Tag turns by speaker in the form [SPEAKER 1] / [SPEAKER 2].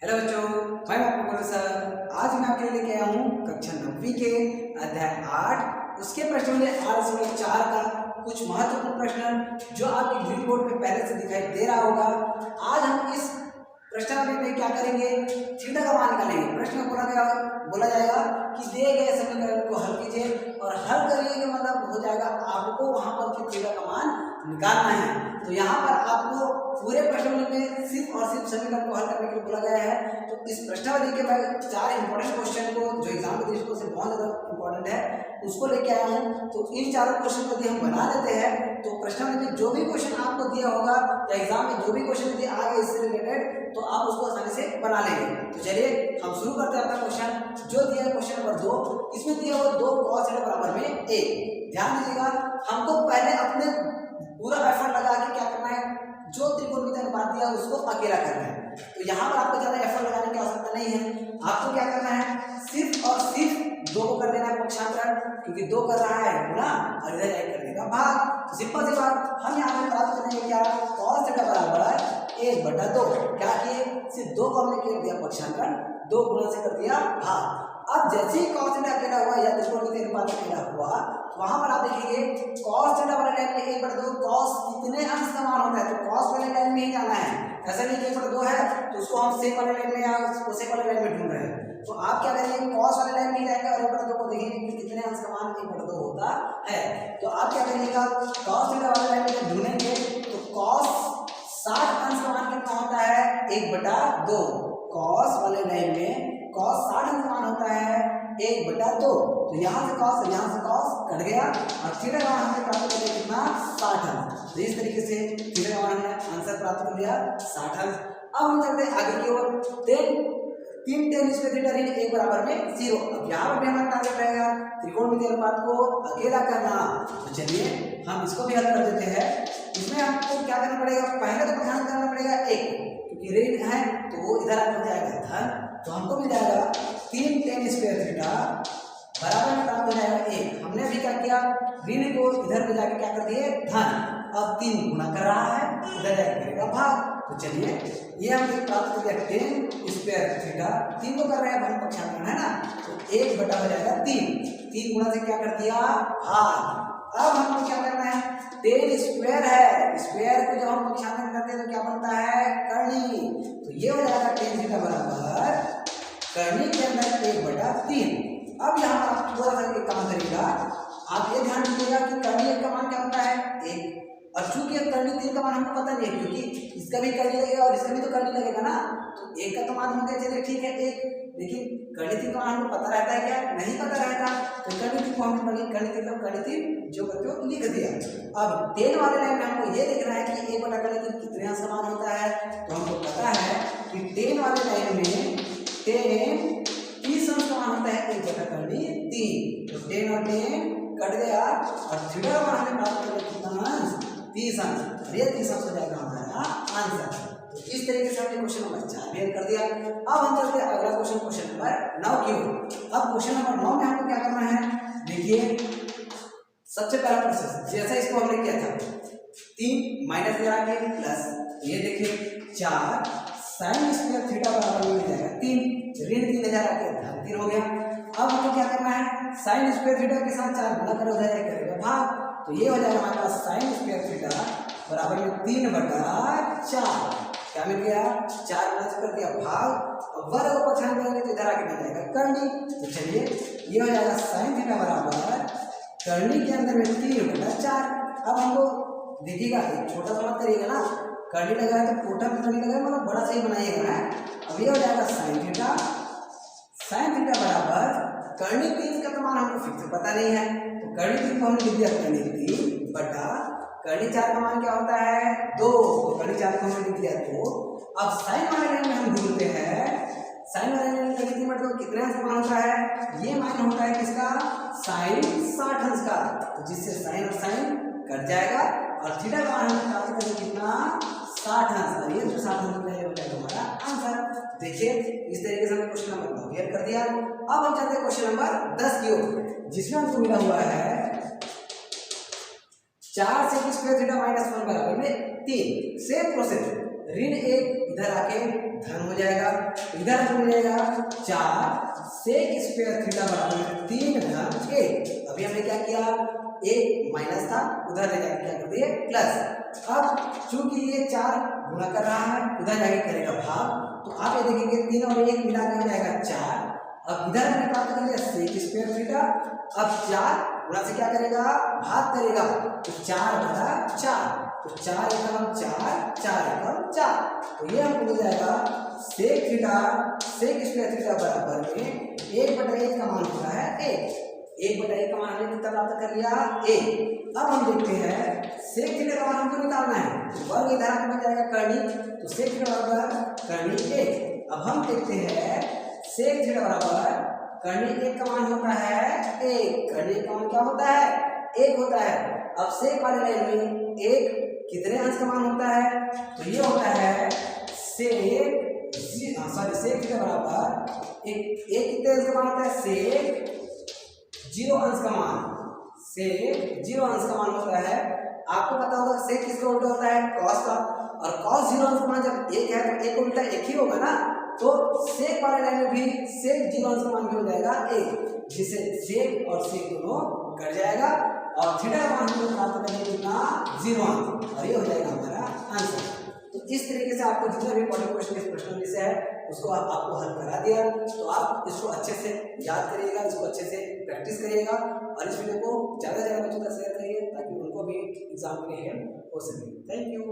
[SPEAKER 1] Hello बच्चों, मैं आपको प्रोफेसर आज मैं आपके लिए लेके आया हूँ कक्षा 9वीं के अध्याय 8 उसके प्रश्न में 8.4 का कुछ महत्वपूर्ण प्रश्न जो आपके ग्रीन बोर्ड पे पहले से दिखाई दे रहा होगा। आज हम इस प्रश्नावली में क्या करेंगे, थीटा का मान निकालेंगे। प्रश्न में बोला जाएगा कि दिए गए समीकरण को हल कीजिए और हल करिए के मतलब हो जाएगा आपको वहां पर थीटा का मान निकालना है। तो यहाँ पर आपको पूरे प्रश्नावली में सिर्फ और सिर्फ समीकरण को हल करने के लिए बोला गया है। तो इस प्रश्नावली के मैं 4 इंपॉर्टेंट क्वेश्चन को जो एग्जाम के दृष्टिकोण से बहुत ज्यादा इंपॉर्टेंट है उसको लेके आया हूँ। तो इन चारों क्वेश्चन को यदि हम बना लेते हैं तो प्रश्नावली में जो भी क्वेश्चन आपको दिया होगा या एग्जाम में जो भी क्वेश्चन यदि आ गए इससे रिलेटेड तो आप उसको आसानी से बना लेंगे। तो चलिए हम शुरू करते हैं अपना क्वेश्चन जो दिया है क्वेश्चन नंबर 2। इसमें दिया हुआ 2 cos थीटा बराबर में 1। ध्यान दीजिएगा, हमको पहले अपने पूरा एफर्ट लगा के क्या करना है, जो त्रिकोणमितीय अनुपात दिया उसको अकेला करना है। तो यहाँ पर आपको ज्यादा एफर्ट लगाने की आवश्यकता नहीं है। आपको क्या करना है, सिर्फ और सिर्फ 2 को कर देना है पक्षांतरण, क्योंकि 2 कर रहा है गुणा और इधर 1 कर देगा भाग। तो सिंपल सी बात, हम यहाँ पे प्राप्त करेंगे क्या, cos थीटा बराबर 1/2। क्या किए, सिर्फ 2 को हमने कर दिया पक्षांतरण, 2 गुणा से कर दिया भाग। अब जैसे ही cos थीटा अकेला हुआ या त्रिकोणमितीय अनुपात अकेला हुआ तो वहां पर आप देखेंगे cos थीटा वाले लाइन में 1/2 cos कितने अंश का मान होता है, तो cos वाले लाइन में ही जाना है। ऐसा नहीं कि 1/2 है तो उसको हम सेक वाले लाइन में या कोसेक वाले लाइन में ढूंढ रहे हैं। तो आप क्या करेंगे, cos वाले लाइन में ही जाएंगे और 1/2 को देखेंगे कि कितने अंश का मान 1/2 होता है। तो आप क्या करिएगा, cos थीटा वाले लाइन में ढूंढेंगे तो cos 60 अंश का मान कितना होता है, 1/2। cos वाले लाइन में cos 60 अंश का मान होता है 1/2। तो यहाँ से cos कट गया और थीटा का मान हमने प्राप्त कर लिया कितना, 60 अंश। तो इस तरीके से थीटा का मान हमने आंसर प्राप्त कर लिया 60 अंश। अब हम चलते हैं आगे की ओर। 3 tan स्क्वायर थीटा ऋण 1 बराबर में 0। अब यहाँ पर भी हमारा टारगेट रहेगा त्रिकोणमितीय अनुपात को अकेला करना। तो चलिए हम इसको भी हल कर देते हैं। इसमें हमको क्या करना पड़ेगा, पहले तो ध्यान करना पड़ेगा 1, क्योंकि ऋण है तो वो इधर आ जाएगा धन। तो हमको मिल जाएगा 3 tan स्क्वायर थीटा बराबर में प्राप्त हो जाएगा 1। हमने अभी क्या किया, ऋण को इधर ले जाके क्या कर दिए धन। अब 3 गुणा कर रहा है, इधर जाके करेगा भाग। तो चलिए ये हमने प्राप्त कर दिया tan स्क्वायर थीटा, 3 को कर रहे हैं धन पक्षांतरण है ना, तो 1/2 हो जाएगा 3 गुणा से क्या कर दिया भाग। अब हमको क्या करना है, tan स्क्वायर है, स्क्वायर को जब हम पक्षांतरण करते हैं तो क्या बनता है, कर्णी। तो ये हो जाएगा tan थीटा बराबर कर्णी के अंदर 1/3। अब यहाँ पर आप थोड़ा सा एक काम करिएगा, आप ये ध्यान दीजिएगा कि कर्णी 1 का मान क्या होता है 1, और चूंकि कर्णी 3 का मान हमको पता नहीं है क्योंकि इसका भी कर्णी लगेगा और इसका भी तो कर्णी लगेगा ना। तो 1 का तो मान हो गया, चलिए ठीक है 1, लेकिन कर्णी 3 का मान हमको पता रहता है क्या, नहीं पता रहता। तो कर्णी 3 को हमने कर्णी 3 जो करते हो लिख दिया। अब tan वाले लाइन में हमको ये देखना है कि 1/3 कितने अंश का मान होता है। तो हमको पता है कि tan वाले लाइन में tan 30 अंश का मान होता है 1/3। तो tan और tan कट गया और थीटा का मान हमें प्राप्त करना कितना अंश, 30 अंश। और ये 30 अंश हो जाएगा हमारा आंसर। तो इस तरीके से हमने क्वेश्चन नंबर 4 भी हल कर दिया। अब हम चलते हैं अगला क्वेश्चन नंबर 9 की ओर। अब क्वेश्चन नंबर 9 में हमको क्या करना है, देखिए सबसे पहला प्रोसेस जैसा इसको हमने किया था 3 माइनस लगा के प्लस, ये देखिए 4 sin स्क्वायर थीटा बराबर में मिल जाएगा 3, ऋण 3000 आके धन 3 हो गया। अब हमको क्या करना है, sin स्क्वायर थीटा के साथ 4 गुणा कर करेगा भाग। तो ये हो जाएगा हमारे पास sin स्क्वायर थीटा बराबर में 3/4। क्या मिल गया, 4 गुणा से कर दिया भाग और वर्ग को पक्षांतर करेंगे तो इधर आके मिल जाएगा कर्णी। तो चलिए ये हो जाएगा sin थीटा बराबर कर्णी के अंदर में 3/4। अब हमको देखिएगा एक छोटा सा मत करिएगा ना, कर्णी लगा है तो छोटा कर्णी लगा है मतलब बड़ा सही बनाइएगा ना। अब ये हो जाएगा sin थीटा बराबर कर्णी 3 का मान हमको फिक्स से पता नहीं है, तो कर्णी 3 को हमने लिख दिया कर्णी 3 बटा कर्णी 4 का मान क्या होता है 2। तो कर्णी 4 को हमने लिख दिया 2। अब साइन वाले लाइन में हम ढूंढते हैं, साइन वाले लाइन में कितनी मतलब कितने अंश का मान होता है, ये मान होता है किसका, साइन 60 अंश का। तो जिससे साइन और साइन कट जाएगा और थीटा का मान हमें प्राप्त करेंगे कितना 60 अंश। और ये जो 60 अंश है वो जाएगा हमारा आंसर। देखिए इस तरीके से हमने क्वेश्चन नंबर 9 क्लियर कर दिया। अब हम चलते हैं क्वेश्चन नंबर 10 की ओर, जिसमें हमको मिला हुआ है 4 sec स्क्वायर थीटा -1 बराबर में 3। सेम प्रोसेस ऋण 1 इधर आके धन हो जाएगा, इधर हो जाएगा 4 सेक स्क्वायर थीटा बराबर 3 धन a। अभी हमने क्या किया, a माइनस था, उधर ले जाके क्या कर दिए प्लस। अब चूंकि ये 4 गुणा कर रहा है, उधर जाके करेगा भाग, तो आप ये देखेंगे 3 और 1 मिला के हो जाएगा 4। अब इधर हमने प्राप्त कर लिया सेक स्क्वायर थीटा। अब 4 गुणा से क्या करेगा, भाग करेगा, तो 4 बटा 4, तो 4 एकम 4, 4 एकम 4, तो ये हमको मिल जाएगा sec theta, sec square theta बराबर में 1/1 का मान होता है 1। 1/1 का मान हमने कितना प्राप्त कर लिया, a। अब हम देखते हैं सेक थीटा का मान हमको निकालना है, वर्ग इधर आके बन जाएगा करनी, तो सेक थीटा बराबर करनी 1। अब हम देखते हैं सेक थीटा बराबर करनी 1 का मान होता है 1। करनी का मान क्या होता है, 1 होता है। अब सेक वाले लाइन में 1 कितने अंश का मान होता है, तो ये होता है सेक सेक थीटा बराबर एक कितने अंश का मान होता है, सेक 0 अंश का मान, सेक 0 अंश का मान होता है। आपको पता होगा सेक किसका उल्टा होता है, कॉस का, और कॉस 0 अंश का मान जब 1 है तो 1 उल्टा 1 ही होगा ना, तो सेक वाले लाइन में भी सेक 0 अंश का मान भी हो जाएगा 1, जिससे सेक और सेक दोनों कट जाएगा और थीटा का मान हम प्राप्त करेंगे कितना, 0 अंश, और ये हो जाएगा हमारा आंसर। तो इस तरीके से आपको जितना भी इंपॉर्टेंट क्वेश्चन इस प्रश्न में से है उसको आपको हल करा दिया, तो आप इसको अच्छे से याद करिएगा, इसको अच्छे से प्रैक्टिस करिएगा और इस वीडियो को ज़्यादा से ज़्यादा बच्चों तक शेयर करिए ताकि उनको भी एग्जाम में हेल्प हो सके। Thank you.